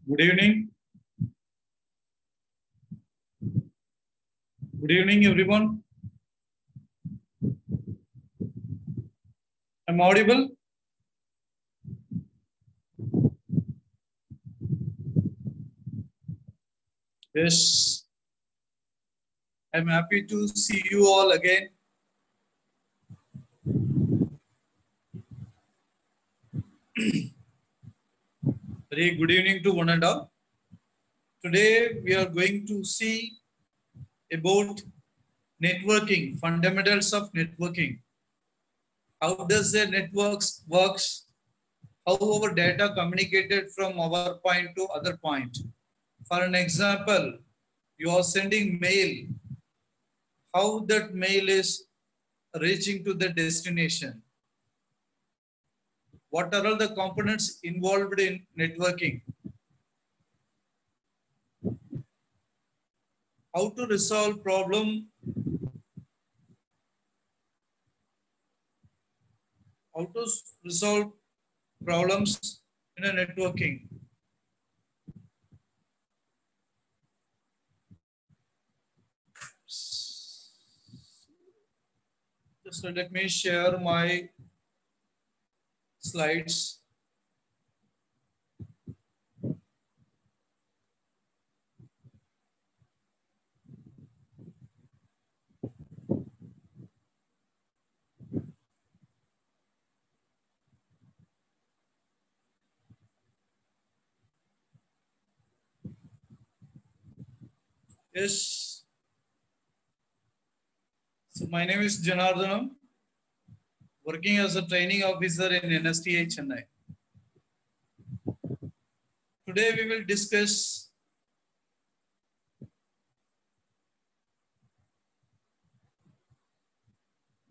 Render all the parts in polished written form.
Good evening. Good evening, everyone. I'm audible. Yes. I'm happy to see you all again. Very good evening to one and all. Today we are going to see about networking, fundamentals of networking. How does the networks works? How our data communicated from our point to other point. For an example, you are sending mail. How that mail is reaching to the destination. What are all the components involved in networking? How to resolve problem? How to resolve problems in a networking? Just let me share my slides. Yes. So my name is Janardhanam, working as a training officer in NSTA Chennai. Today we will discuss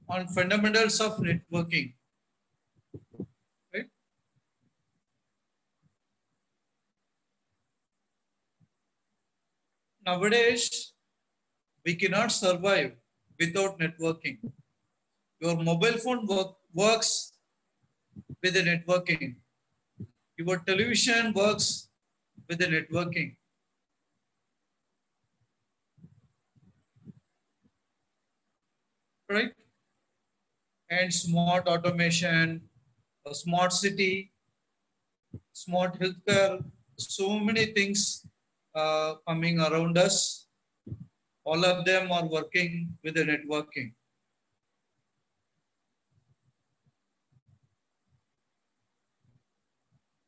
on fundamentals of networking. Right? Nowadays, we cannot survive without networking. Your mobile phone works with the networking. Your television works with the networking. Right? And smart automation, a smart city, smart healthcare, so many things coming around us. All of them are working with the networking.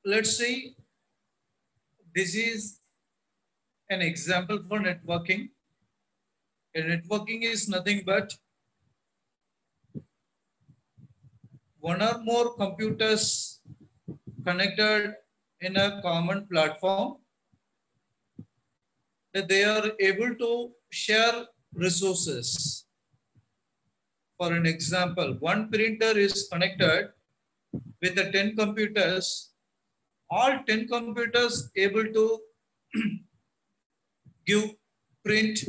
Let's see, this is an example for networking. A networking is nothing but one or more computers connected in a common platform that they are able to share resources. For an example, one printer is connected with the 10 computers, all 10 computers able to give print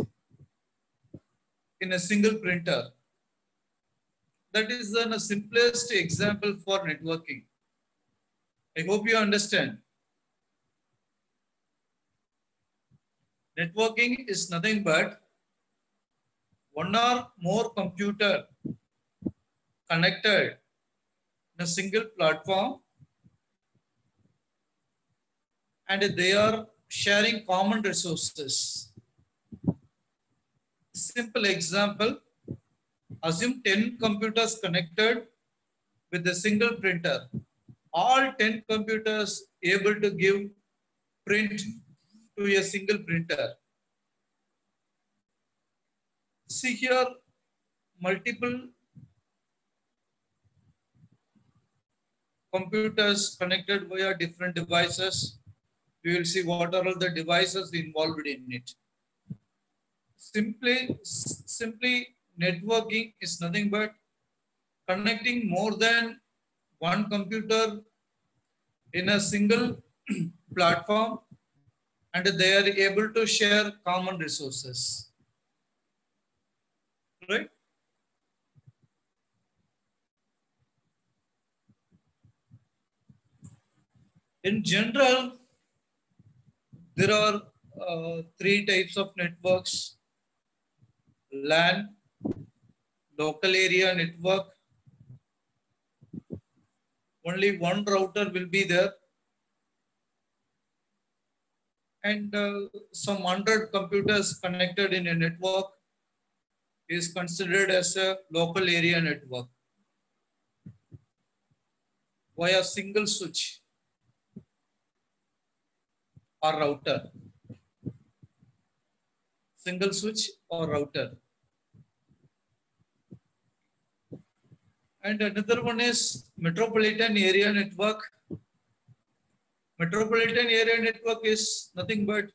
in a single printer. That is the simplest example for networking. I hope you understand. Networking is nothing but one or more computer connected in a single platform and they are sharing common resources. Simple example, assume 10 computers connected with a single printer. All 10 computers able to give print to a single printer. See here, multiple computers connected via different devices. We will see what are all the devices involved in it. Simply networking is nothing but connecting more than one computer in a single platform and they are able to share common resources. Right? In general, There are three types of networks: LAN, local area network. Only one router will be there, and some 100 computers connected in a network is considered as a local area network via single switch or router. Single switch or router. And another one is metropolitan area network. Metropolitan area network is nothing but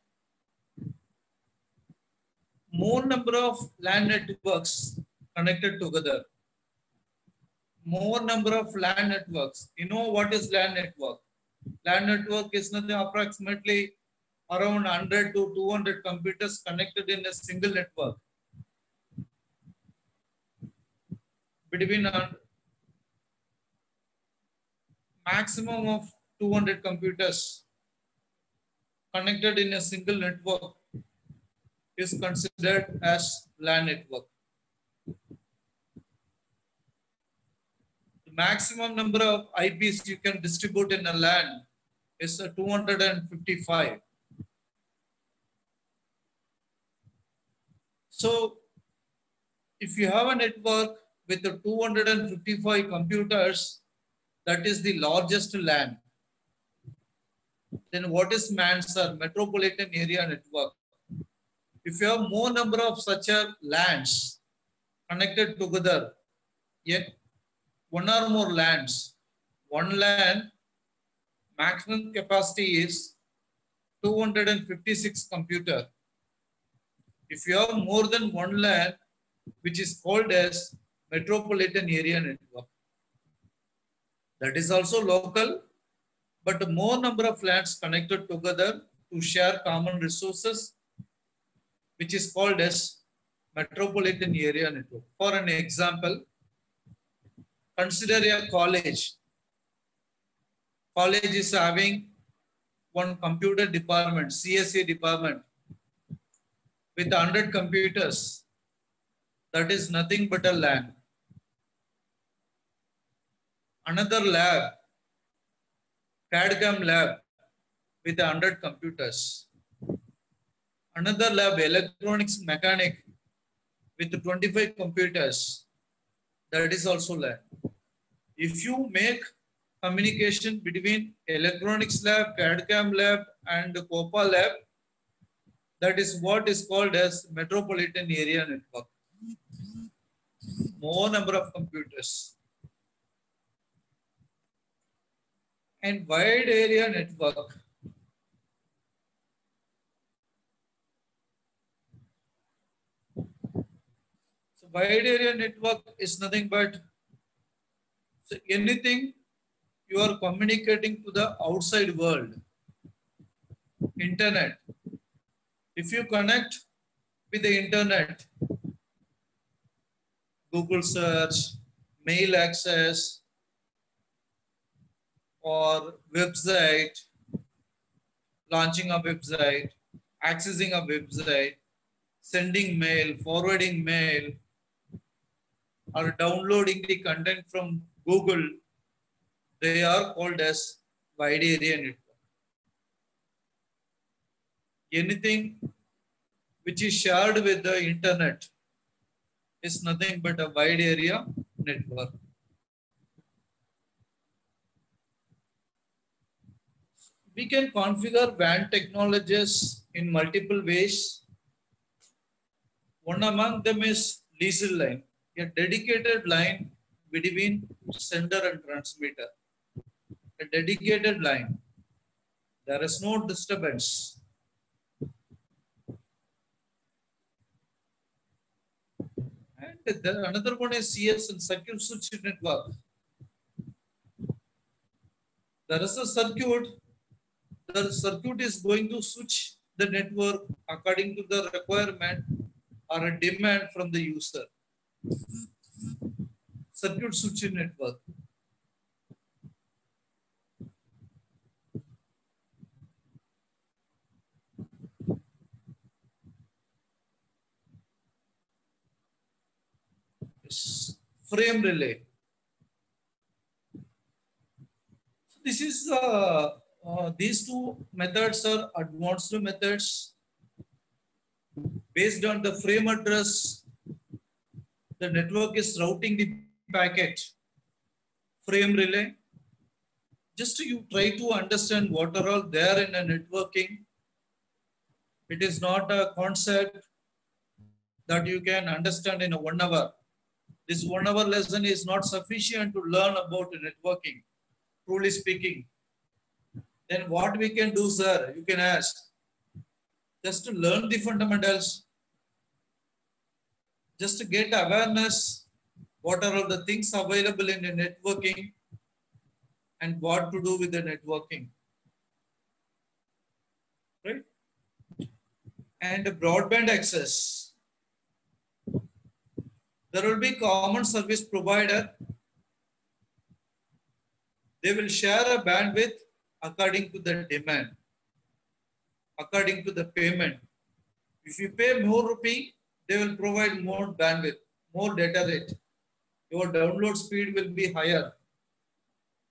more number of LAN networks connected together. More number of LAN networks. You know what is LAN network? LAN network is nothing, approximately around 100 to 200 computers connected in a single network. Between a maximum of 200 computers connected in a single network is considered as LAN network. The maximum number of IPs you can distribute in a LAN is 255. So if you have a network with the 255 computers, that is the largest LAN. Then what is MANS, or metropolitan area network? If you have more number of such LANs connected together, yet one or more LANs, one LAN maximum capacity is 256 computer. If you have more than one LAN, which is called as metropolitan area network, that is also local, but more number of LANs connected together to share common resources, which is called as metropolitan area network. For an example, consider a college. College is having one computer department, CSA department, with 100 computers. That is nothing but a LAN. Another lab, CAD/CAM lab, with 100 computers. Another lab, electronics mechanic, with 25 computers. That is also LAN. If you make communication between electronics lab, CAD/CAM lab, and COPA lab, that is what is called as metropolitan area network. More number of computers. And wide area network. So wide area network is nothing but anything you are communicating to the outside world. Internet. If you connect with the internet, Google search, mail access, or website, launching a website, accessing a website, sending mail, forwarding mail, or downloading the content from Google, they are called as wide area network. Anything which is shared with the internet is nothing but a wide area network. We can configure WAN technologies in multiple ways. One among them is leased line, a dedicated line between sender and transmitter. A dedicated line. There is no disturbance. And another one is CSN, circuit switch network. There is a circuit. The circuit is going to switch the network according to the requirement or a demand from the user. Circuit switch network. frame relay. This is these two methods are advanced methods based on the frame address. The network is routing the packet. Frame relay. Just you try to understand what are all there in a networking. It is not a concept that you can understand in a 1 hour. This 1 hour lesson is not sufficient to learn about networking, truly speaking. Then what we can do, sir? You can ask. Just to learn the fundamentals, just to get awareness, what are all the things available in the networking and what to do with the networking, right? And broadband access. There will be common service provider. They will share a bandwidth according to the demand, according to the payment. If you pay more rupee, they will provide more bandwidth, more data rate. Your download speed will be higher.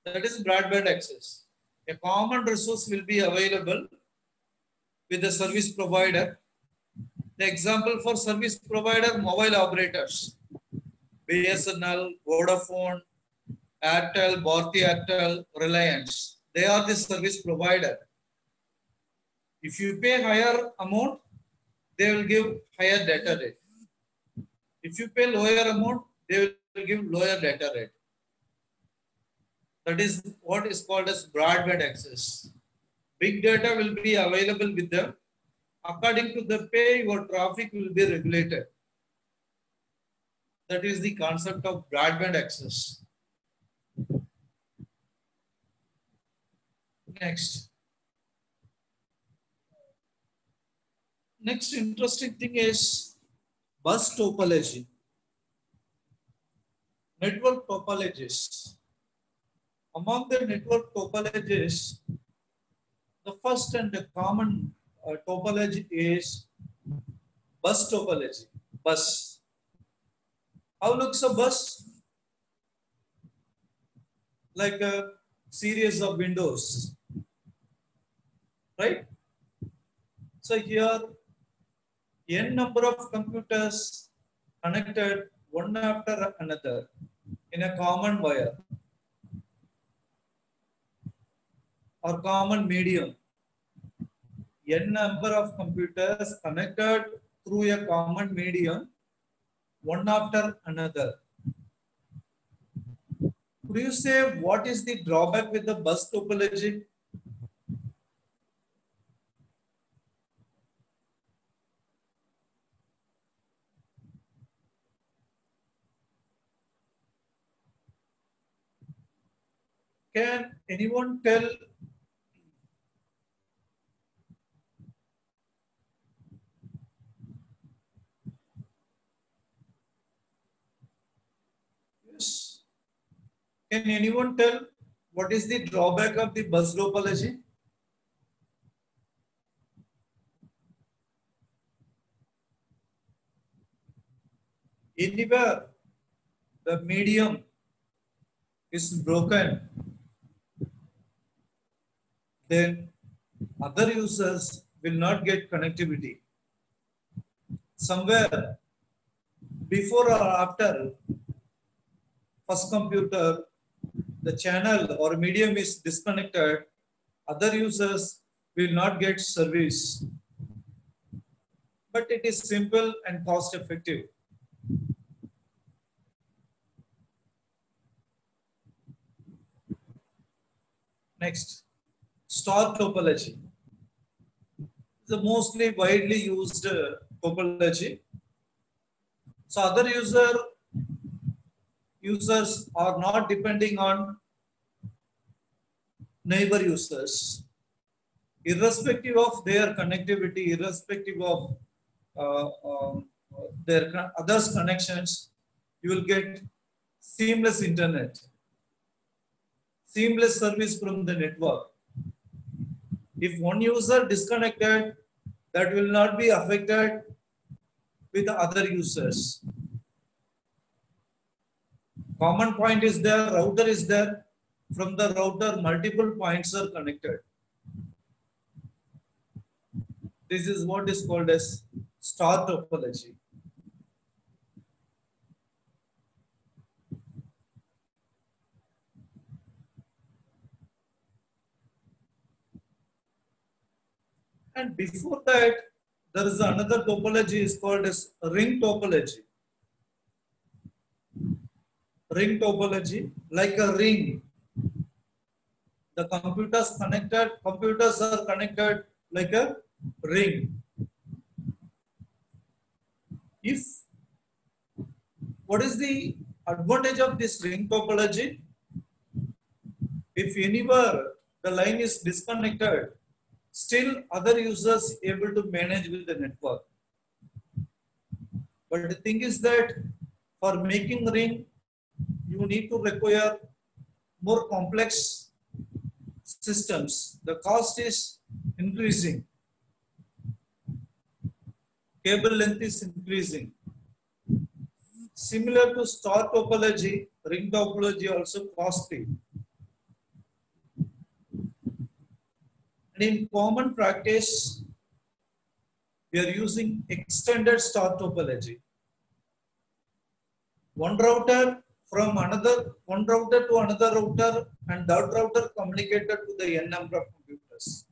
That is broadband access. A common resource will be available with the service provider. The example for service provider, mobile operators, BSNL, Vodafone, Airtel, Bharti Airtel, Reliance. They are the service provider. If you pay higher amount, they will give higher data rate. If you pay lower amount, they will give lower data rate. That is what is called as broadband access. Big data will be available with them. According to the pay, your traffic will be regulated. That is the concept of broadband access. Next. Next interesting thing is bus topology. Network topologies. Among the network topologies, the first and the common topology is bus topology. Bus. How looks a bus? Like a series of windows, right? So here, n number of computers connected one after another in a common wire or common medium. N number of computers connected through a common medium, one after another. Could you say what is the drawback with the bus topology? Can anyone tell? Yes. Can anyone tell what is the drawback of the bus topology? Anywhere the medium is broken, then other users will not get connectivity. Somewhere before or after first computer, the channel or medium is disconnected, other users will not get service. But it is simple and cost effective. Next, star topology. The mostly widely used topology. So other users are not depending on neighbor users. Irrespective of their connectivity, irrespective of their others connections, you will get seamless internet, seamless service from the network. If one user disconnected, that will not be affected with the other users. Common point is there, router is there. From the router, multiple points are connected. This is what is called as star topology. And before that, there is another topology is called as ring topology. Ring topology, like a ring. The computers are connected like a ring. What is the advantage of this ring topology? If anywhere the line is disconnected, still other users able to manage with the network. But the thing is that for making ring, you need to require more complex systems. The cost is increasing. Cable length is increasing. Similar to star topology, ring topology also costly. And in common practice, we are using extended star topology. One router to another router, and that router communicated to the n number of computers.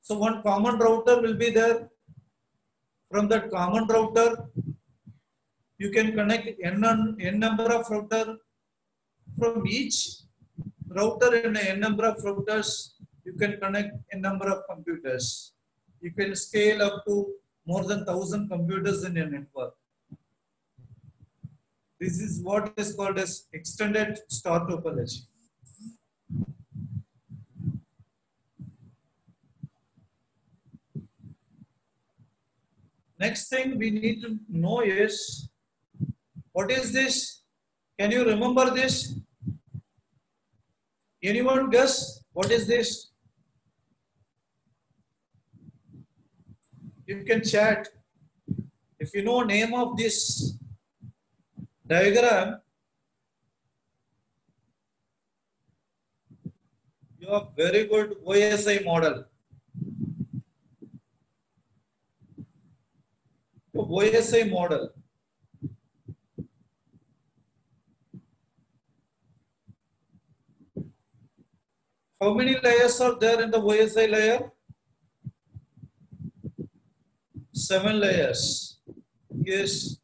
So one common router will be there. From that common router, you can connect n number of router. From each router and n number of routers, you can connect n number of computers. You can scale up to more than 1,000 computers in a network. This is what is called as extended star topology. Next thing we need to know is, what is this? Can you remember this? Anyone guess what is this? You can chat. If you know name of this diagram, you have very good OSI model. OSI model. How many layers are there in the OSI layer? 7 layers. Yes.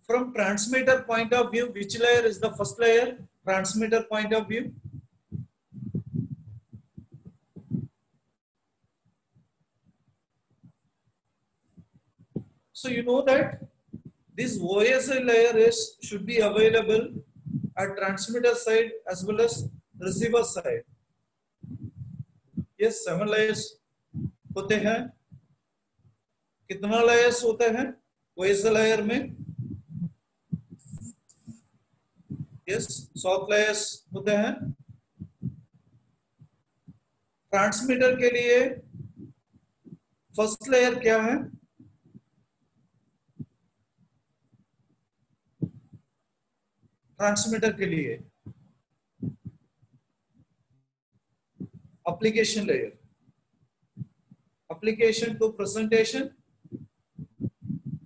From transmitter point of view, which layer is the first layer? Transmitter point of view. So you know that this OSI layer should be available at transmitter side as well as receiver side. Yes, 7 layers होते हैं. कितना layers होते हैं OSI layer में? Yes, 7 layers होते हैं. Transmitter के लिए फर्स्ट लेयर क्या है? ट्रांसमीटर के लिए application layer. Application to presentation.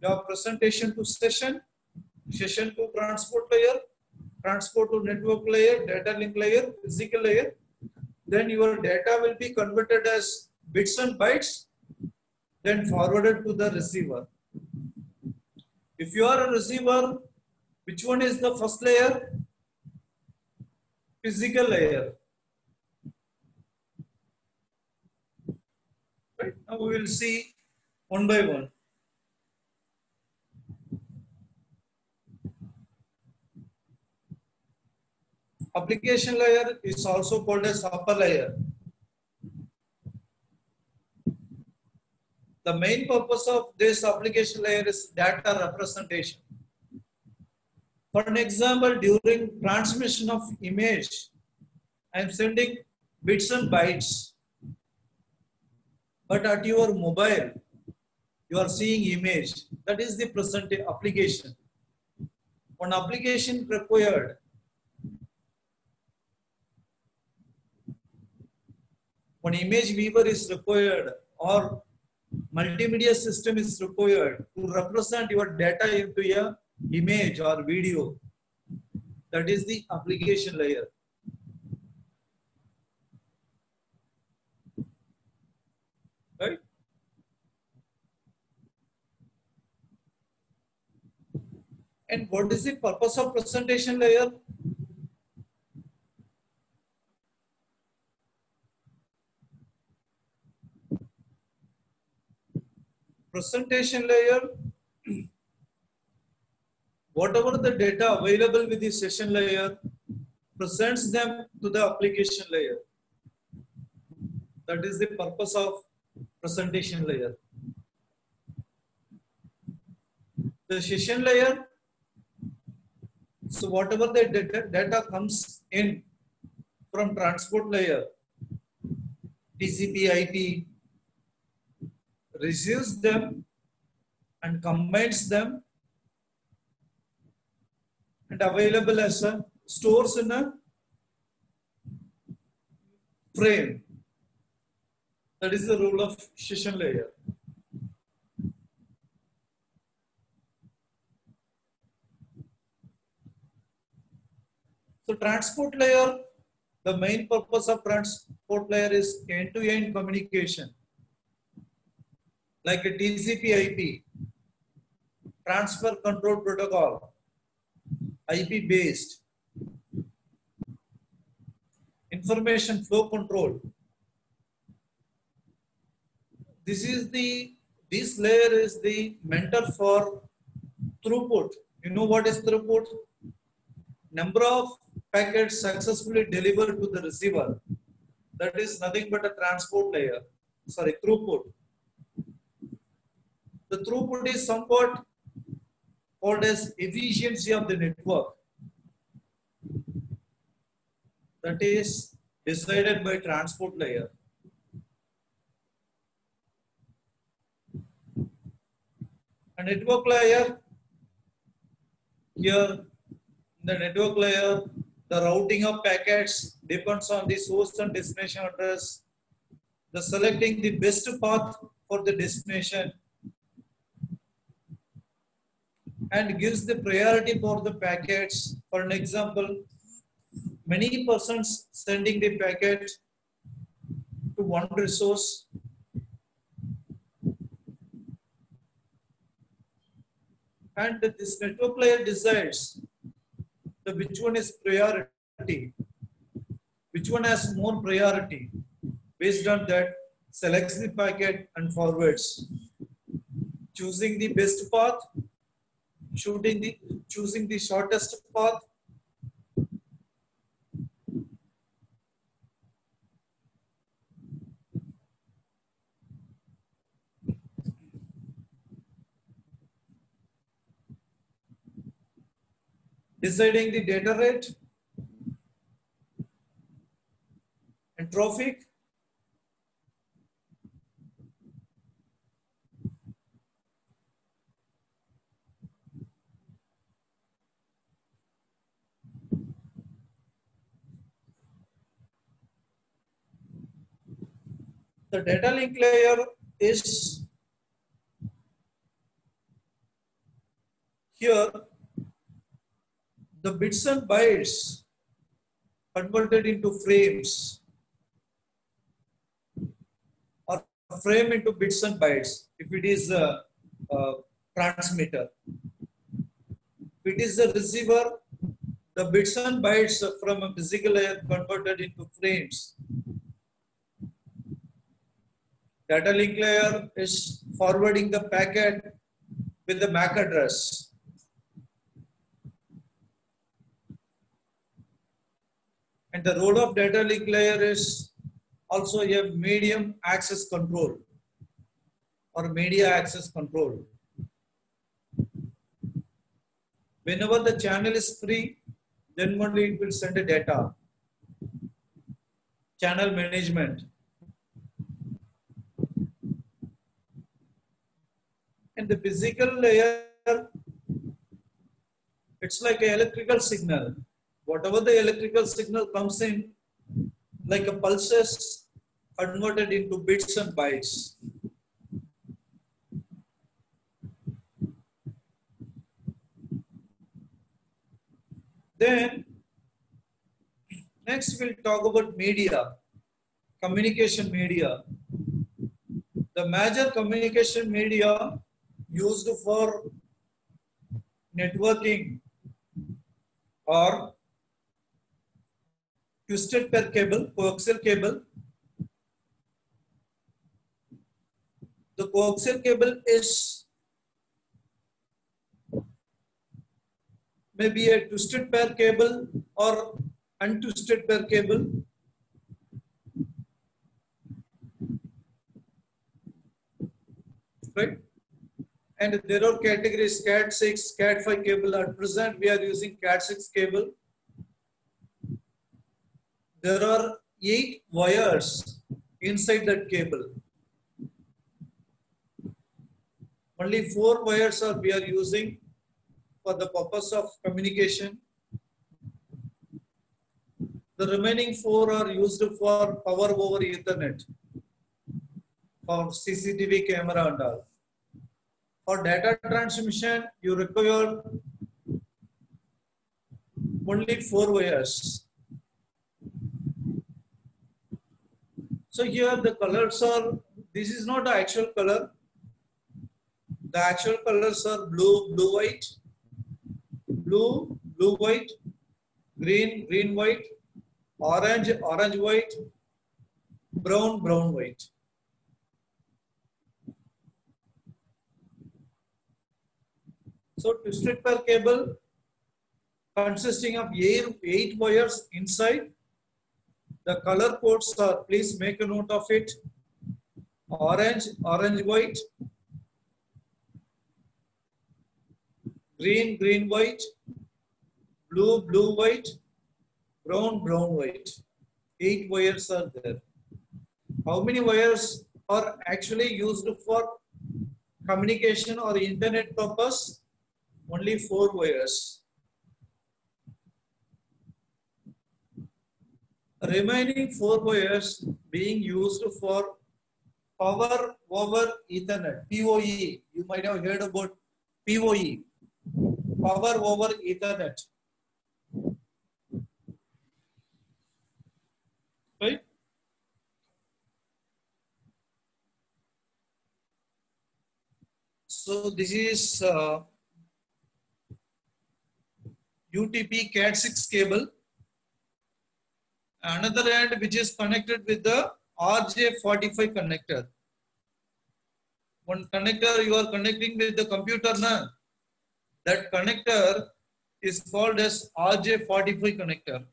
Your presentation to session. Session to transport layer. Transport to network layer. Data link layer. Physical layer. Then your data will be converted as bits and bytes. Then forwarded to the receiver. If you are a receiver, which one is the first layer? Physical layer. Right? Now we will see one by one. Application layer is also called as upper layer. The main purpose of this application layer is data representation. For an example, during transmission of image, I am sending bits and bytes. But at your mobile, You are seeing image. That is the present application. One application required. One image viewer is required or multimedia system is required to represent your data into a image or video. That is the application layer. Right? And what is the purpose of presentation layer? Presentation layer, whatever the data available with the session layer, presents them to the application layer. That is the purpose of presentation layer. The session layer, so whatever the data comes in from transport layer, TCP IP, receives them and combines them and available as a stores in a frame. That is the role of session layer. So transport layer, the main purpose of transport layer is end-to-end communication. Like a TCP IP, transfer control protocol, IP based, information flow control. This layer is the mentor for throughput. You know what is throughput? Number of packets successfully delivered to the receiver. That is nothing but a transport layer. Sorry, throughput. The throughput is somewhat called as efficiency of the network. That is decided by transport layer. A network layer, here the network layer, the routing of packets depends on the source and destination address. The selecting the best path for the destination and gives the priority for the packets. For an example, many persons sending the packet to one resource and this network layer decides which one is priority, which one has more priority. Based on that, selects the packet and forwards, choosing the best path, choosing the shortest path. Deciding the data rate and traffic. The data link layer is here. The bits and bytes converted into frames or frame into bits and bytes if it is a transmitter. If it is a receiver, the bits and bytes from a physical layer converted into frames. Data link layer is forwarding the packet with the MAC address. And the role of data link layer is also a medium access control or media access control. Whenever the channel is free, then only it will send a data. Channel management. In the physical layer, it's like an electrical signal. Whatever the electrical signal comes in, like a pulses converted into bits and bytes. Then next we'll talk about media, communication media. The major communication media used for networking or twisted pair cable, coaxial cable. The coaxial cable is maybe a twisted pair cable or untwisted pair cable. Right? And there are categories Cat6, Cat5 cable. At present, we are using Cat6 cable. There are 8 wires inside that cable. Only 4 wires are we are using for the purpose of communication. The remaining 4 are used for power over Ethernet, for CCTV camera and all. For data transmission, you require only 4 wires. So here the colors are, this is not the actual color. The actual colors are blue, blue, white, blue, blue, white, green, green, white, orange, orange, white, brown, brown, white. So twisted pair cable consisting of 8 wires inside. The color codes are, please make a note of it. Orange, orange, white, green, green, white, blue, blue, white, brown, brown, white. 8 wires are there. How many wires are actually used for communication or internet purpose? Only 4 wires. Remaining 4 wires being used for power over Ethernet, PoE. You might have heard about PoE, power over Ethernet. Right? So this is UTP Cat6 cable. Another end which is connected with the RJ45 connector. One connector you are connecting with the computer now. That connector is called as RJ45 connector.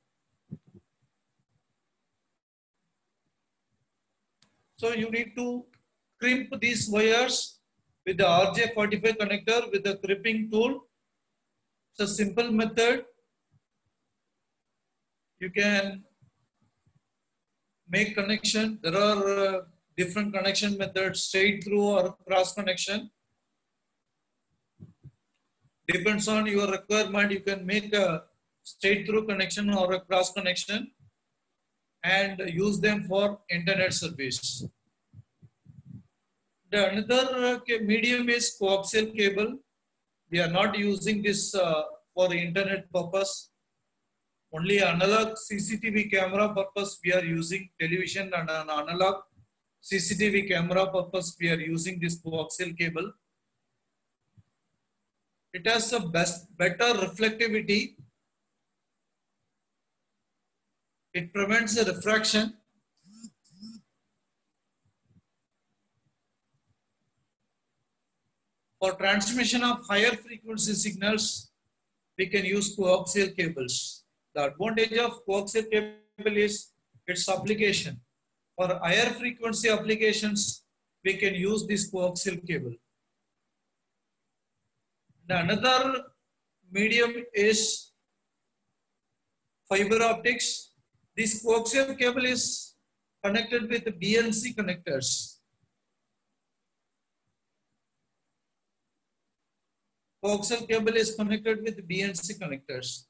So you need to crimp these wires with the RJ45 connector with the crimping tool. It's a simple method. You can make connection. There are different connection methods, straight through or cross connection. Depends on your requirement. You can make a straight through connection or a cross connection and use them for internet service. The another medium is coaxial cable. We are not using this for internet purpose. Only analog CCTV camera purpose we are using, television and an analog CCTV camera purpose we are using this coaxial cable. It has a better reflectivity. It prevents a refraction. For transmission of higher frequency signals, we can use coaxial cables. The advantage of coaxial cable is its application. For higher frequency applications, we can use this coaxial cable. The another medium is fiber optics. This coaxial cable is connected with BNC connectors. BNC connectors are connected with the 8 wires inside. 8 wires are there. 8 wires are connected with the BNC connectors. The another medium is fiber optics. This coaxial cable is connected with BNC connectors. The another medium is fiber optics. This coaxial cable is connected with BNC connectors. Coaxial cable is connected with BNC connectors.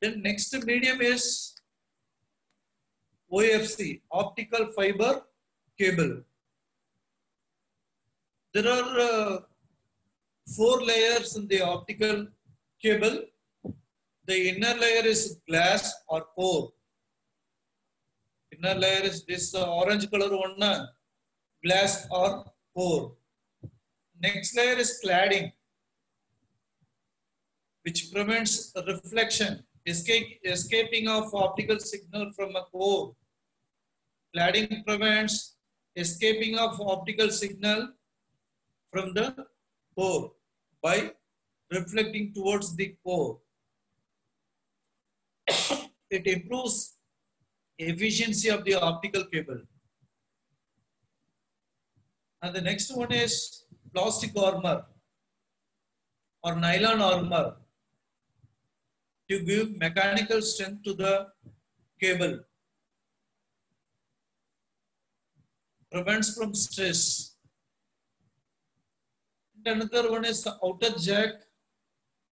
Then next medium is OFC, optical fiber cable. There are 4 layers in the optical cable. The inner layer is glass or core. Inner layer is this orange color one, glass or core. Next layer is cladding, which prevents reflection, escaping of optical signal from a core. Cladding prevents escaping of optical signal from the core by reflecting towards the core. It improves efficiency of the optical cable. And the next one is plastic armor or nylon armor to give mechanical strength to the cable. Prevents from stress. And another one is the outer jack.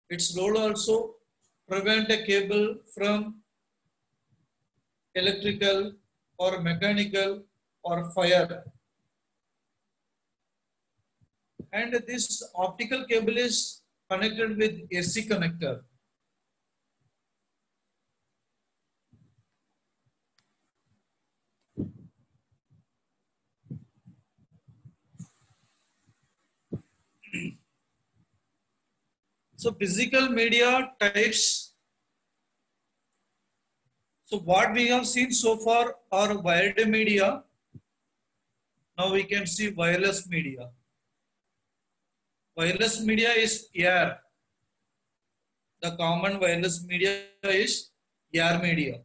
Its role also prevent a cable from electrical or mechanical or fire. And this optical cable is connected with AC connector. So physical media types. So what we have seen so far are wired media. Now we can see wireless media. Wireless media is air. The common wireless media is air media.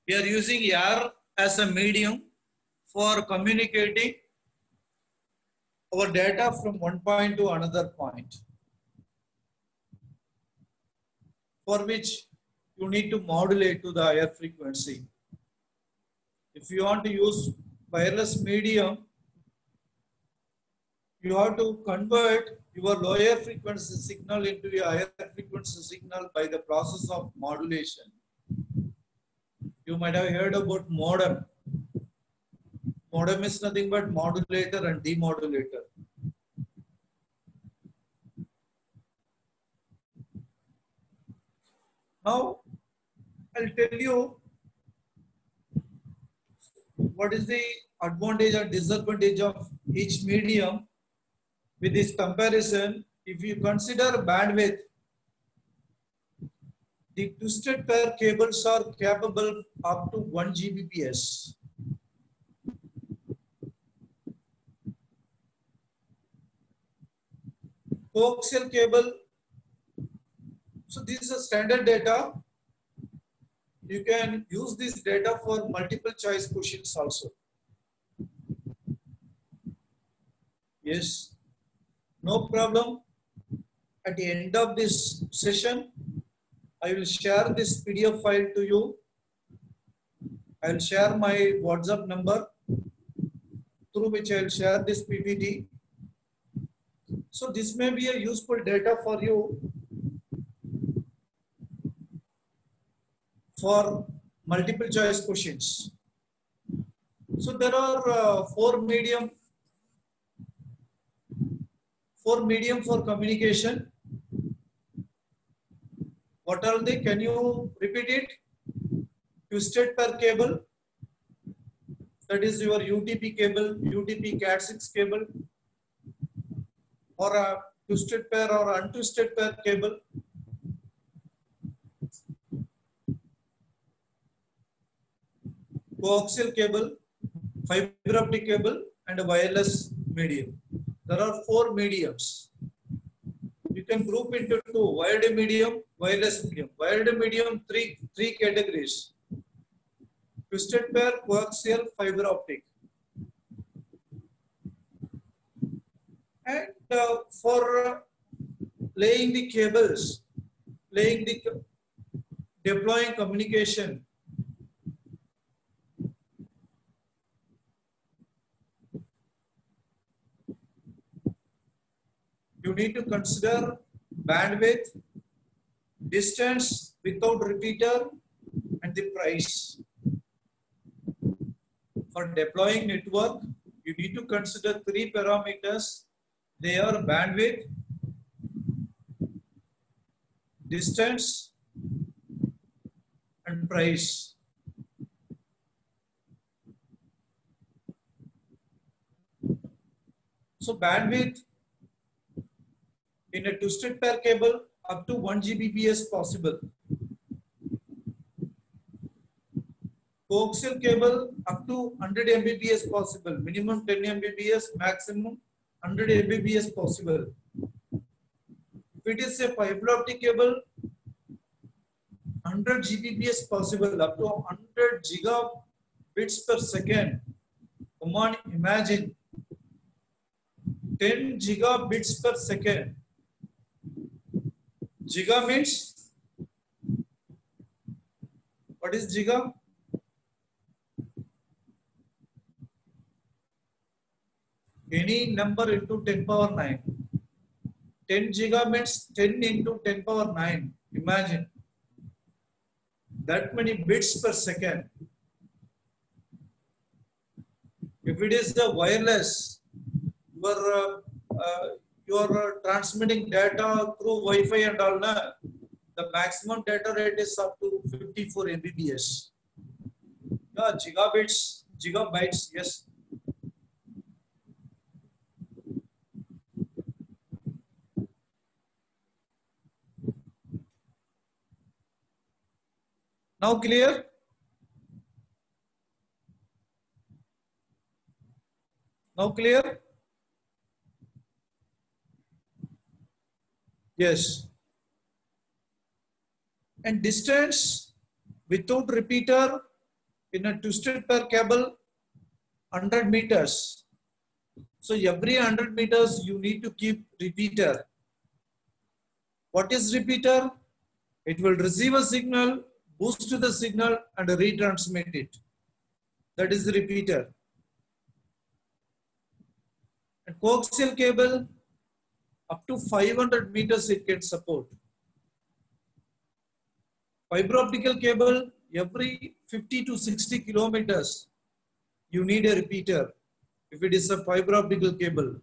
We are using air as a medium for communicating our data from one point to another point, for which you need to modulate to the higher frequency. If you want to use wireless medium, you have to convert your lower frequency signal into a higher frequency signal by the process of modulation. You might have heard about modem. Modem is nothing but modulator and demodulator. Now, I'll tell you what is the advantage and disadvantage of each medium. With this comparison, if you consider bandwidth, the twisted pair cables are capable up to 1 Gbps. Coaxial cable, so this is a standard data. You can use this data for multiple choice questions also. Yes, no problem. At the end of this session, I will share this PDF file to you. I will share my WhatsApp number through which I will share this PPT. So this may be a useful data for you for multiple choice questions. So there are four medium for communication. What are they? Can you repeat it? Twisted pair cable, that is your UTP cable, UTP Cat6 cable, or a twisted pair or untwisted pair cable. Coaxial cable, fiber optic cable, and a wireless medium. There are four mediums. You can group into two: wired medium, wireless medium. Wired medium, three categories: twisted pair, coaxial, fiber optic. And for laying the cables, deploying communication, you need to consider bandwidth, distance without repeater, and the price. For deploying network, you need to consider three parameters. They are bandwidth, distance, and price. So bandwidth in a twisted pair cable up to 1 Gbps possible. Coaxial cable up to 100 Mbps possible. Minimum 10 Mbps, maximum 100 Mbps possible. If it is a fiber optic cable, 100 Gbps possible, up to 100 gigabits per second. Come on, imagine 10 gigabits per second. Giga means, what is giga? Any number into 10 power 9. 10 giga means 10 into 10 power 9. Imagine that many bits per second. If it is the wireless, you are transmitting data through Wi-Fi and all, the maximum data rate is up to 54 Mbps. Yeah, gigabytes, yes. Now clear? Now clear? Yes. And distance without repeater in a twisted pair cable, 100 meters. So every 100 meters you need to keep repeater. What is repeater? It will receive a signal, boost to the signal and retransmit it. That is the repeater. And coaxial cable, up to 500 meters it can support. Fiber optical cable, every 50 to 60 kilometers, you need a repeater if it is a fiber optical cable.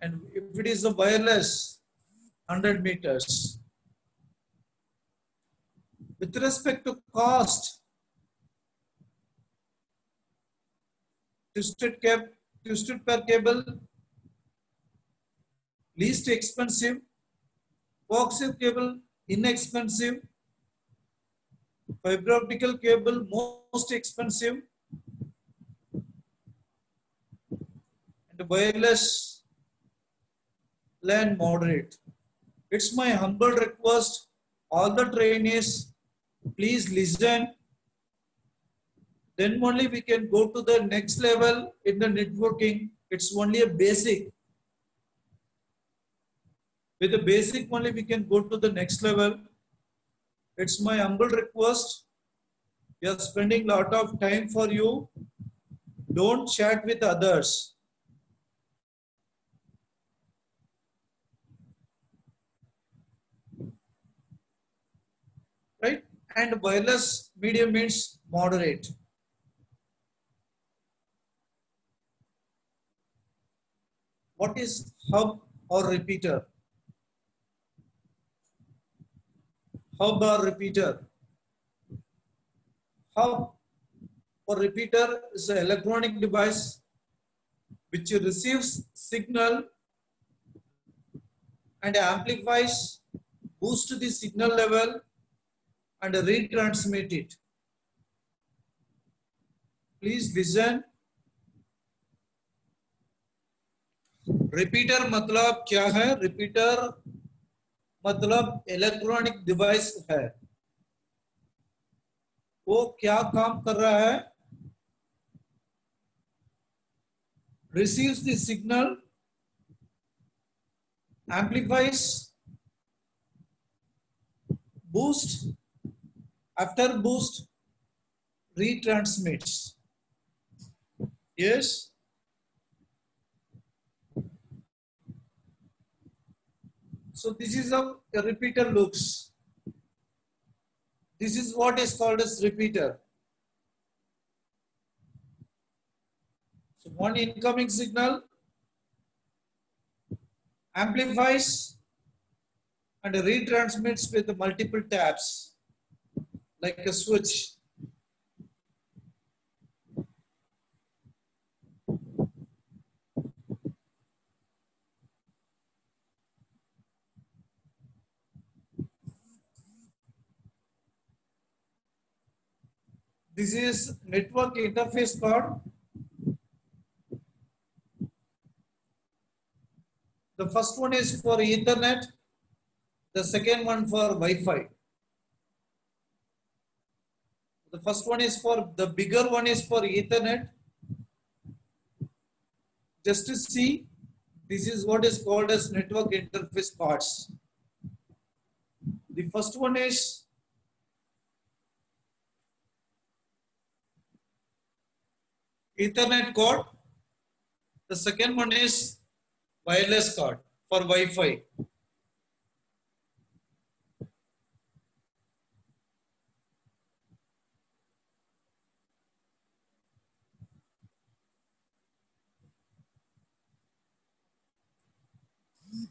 And if it is a wireless, 100 meters. With respect to cost, twisted pair cable, least expensive, coaxial cable, inexpensive, fiber optical cable, most expensive, and wireless LAN moderate. It's my humble request, all the trainees, please listen. Then only we can go to the next level in the networking. It's only a basic. With the basic only we can go to the next level. It's my humble request. We are spending a lot of time for you. Don't chat with others. Right? And wireless medium means moderate. What is hub or repeater? Hub or repeater? Hub or repeater is an electronic device which receives signal and amplifies, boosts the signal level and retransmit it. Please listen. Repeater मतलब क्या है? Repeater मतलब electronic device है. वो क्या काम कर रहा है? Receives the signal, amplifies, boost, after boost, retransmits. Yes. So this is how a repeater looks. This is what is called as repeater. So one incoming signal amplifies and retransmits with multiple taps like a switch. This is network interface card. The first one is for Ethernet, the second one for Wi-Fi. The first one is for, the bigger one is for Ethernet. Just to see, this is what is called as network interface cards. The first one is Ethernet card. The second one is wireless card for Wi-Fi.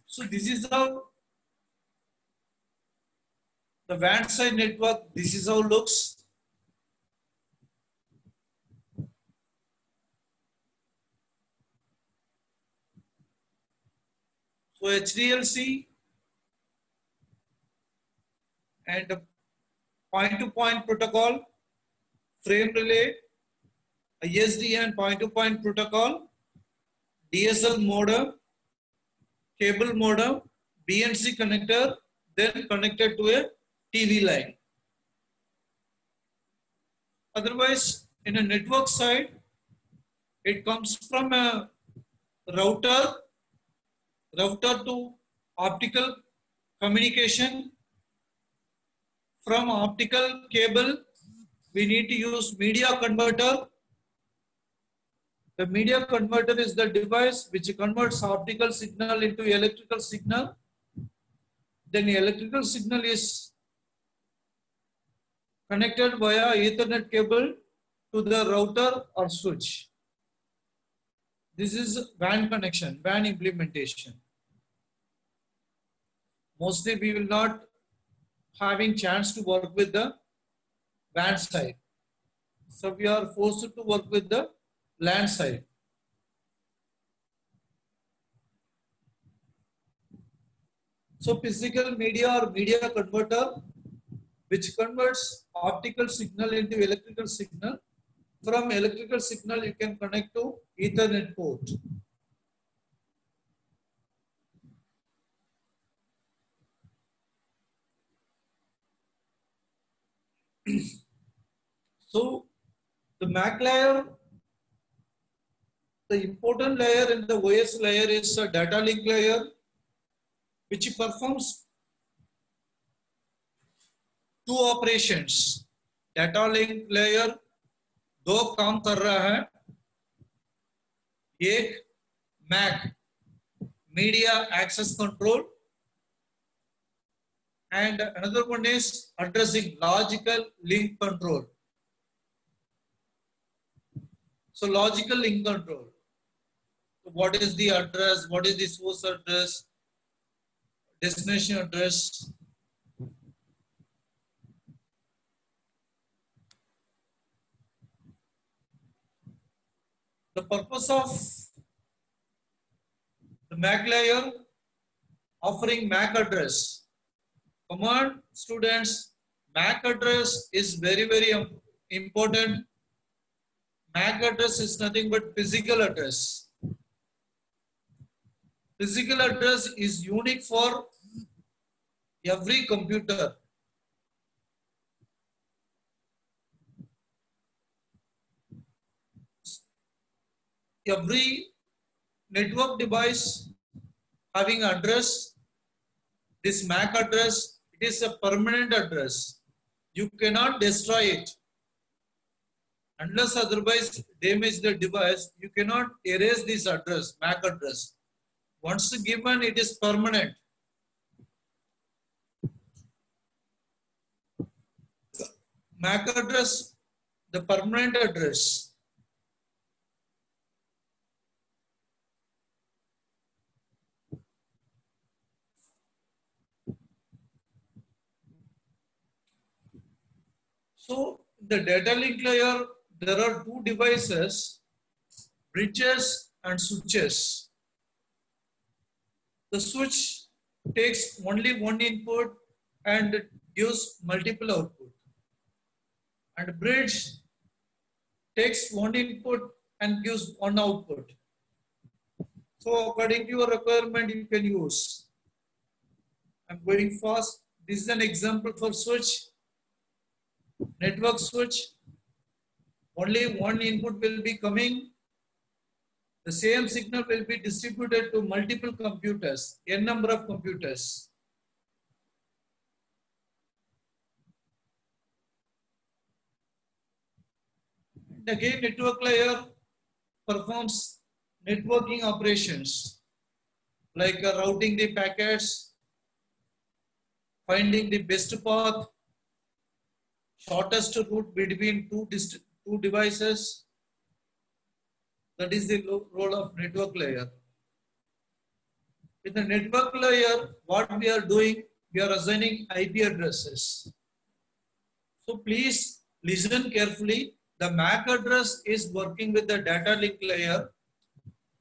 So this is how the WAN side network, this is how it looks. So HDLC and point-to-point protocol, frame relay, ISDN point-to-point protocol, DSL modem, cable modem, BNC connector, then connected to a TV line. Otherwise, in a network side, it comes from a router to optical communication. From optical cable, we need to use media converter. The media converter is the device which converts optical signal into electrical signal. Then the electrical signal is connected via Ethernet cable to the router or switch. This is WAN connection, WAN implementation. Mostly we will not having chance to work with the WAN side. So we are forced to work with the LAN side. So physical media or media converter, which converts optical signal into electrical signal. From electrical signal, you can connect to Ethernet port. So the MAC layer, the important layer in the OS layer is a data link layer, which performs two operations. Data link layer दो काम कर रहा है, एक MAC media access control and another one is addressing logical link control. So logical link control. So what is the address? What is the source address? Destination address? The purpose of the MAC layer offering MAC address. Come on, students, MAC address is very, very important. MAC address is nothing but physical address. Physical address is unique for every computer. Every network device having address, this MAC address, it is a permanent address. You cannot destroy it. Unless otherwise damage the device, you cannot erase this address, MAC address. Once given, it is permanent. MAC address, the permanent address. So the data link layer, there are two devices, bridges and switches. The switch takes only one input and gives multiple output. And bridge takes one input and gives one output. So according to your requirement, you can use. I'm going fast. This is an example for switch. Network switch. Only one input will be coming. The same signal will be distributed to multiple computers, n number of computers. And again, network layer performs networking operations like routing the packets, finding the best path, shortest route between two devices. That is the role of network layer. In the network layer, what we are doing, we are assigning IP addresses. So please listen carefully. The MAC address is working with the data link layer,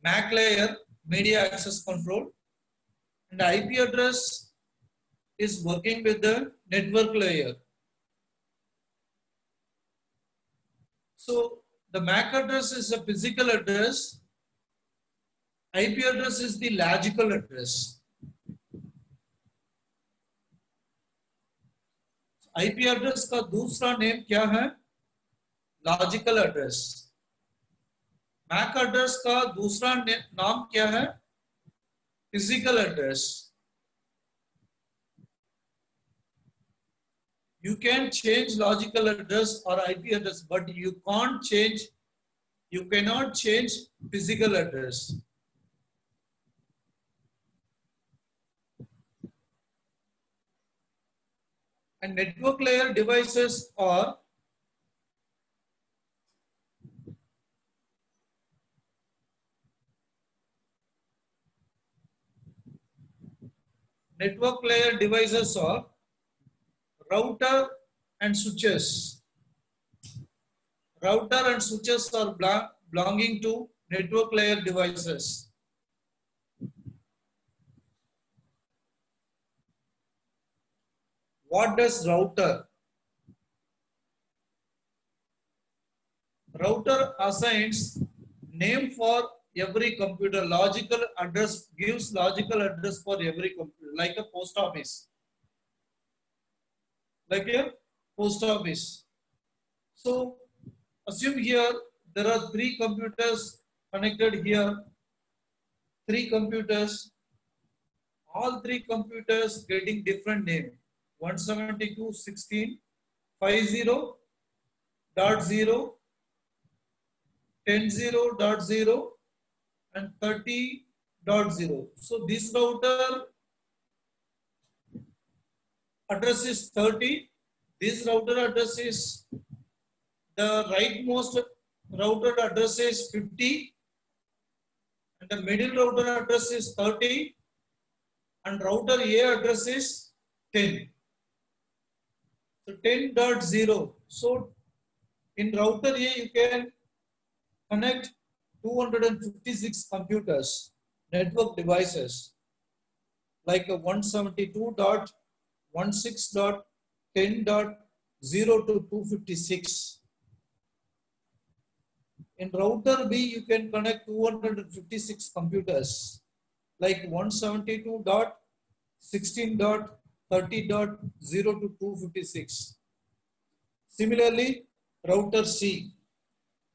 MAC layer, media access control, and the IP address is working with the network layer. So the MAC address is a physical address. IP address is the logical address. IP address का दूसरा name क्या है? Logical address. Mac address का दूसरा नाम क्या है? Physical address. You can change logical address or IP address, but you cannot change physical address. And network layer devices are router and switches. Router and switches are belonging to network layer devices. What does router? Router assigns name for every computer. Logical address gives logical address for every computer, like a post office. Like a post office. So assume here there are three computers connected here. Three computers. All three computers getting different name. 172.16.50.0, 10.0.0 and 30.0. So this router address is 30. This router address is, the rightmost router address is 50. And the middle router address is 30. And router A address is 10. So 10.0. So in router A you can connect 256 computers, network devices, like a 172.16.10.0 to 256. In router B you can connect 256 computers, like 172.16.30.0 to 256. Similarly, router C.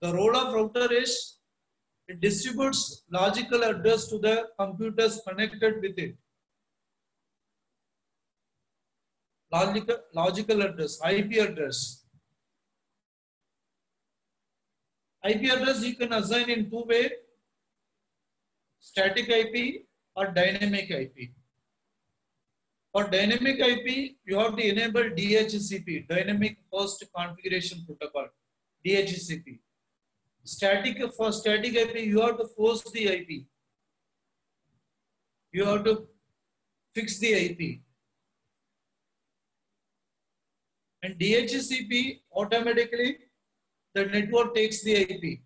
The role of router is it distributes logical address to the computers connected with it. Logical address, IP address. IP address you can assign in two ways, static IP or dynamic IP. For dynamic IP, you have to enable DHCP, Dynamic Host Configuration Protocol, DHCP. For static IP, you have to force the IP. You have to fix the IP. And DHCP, automatically, the network takes the IP.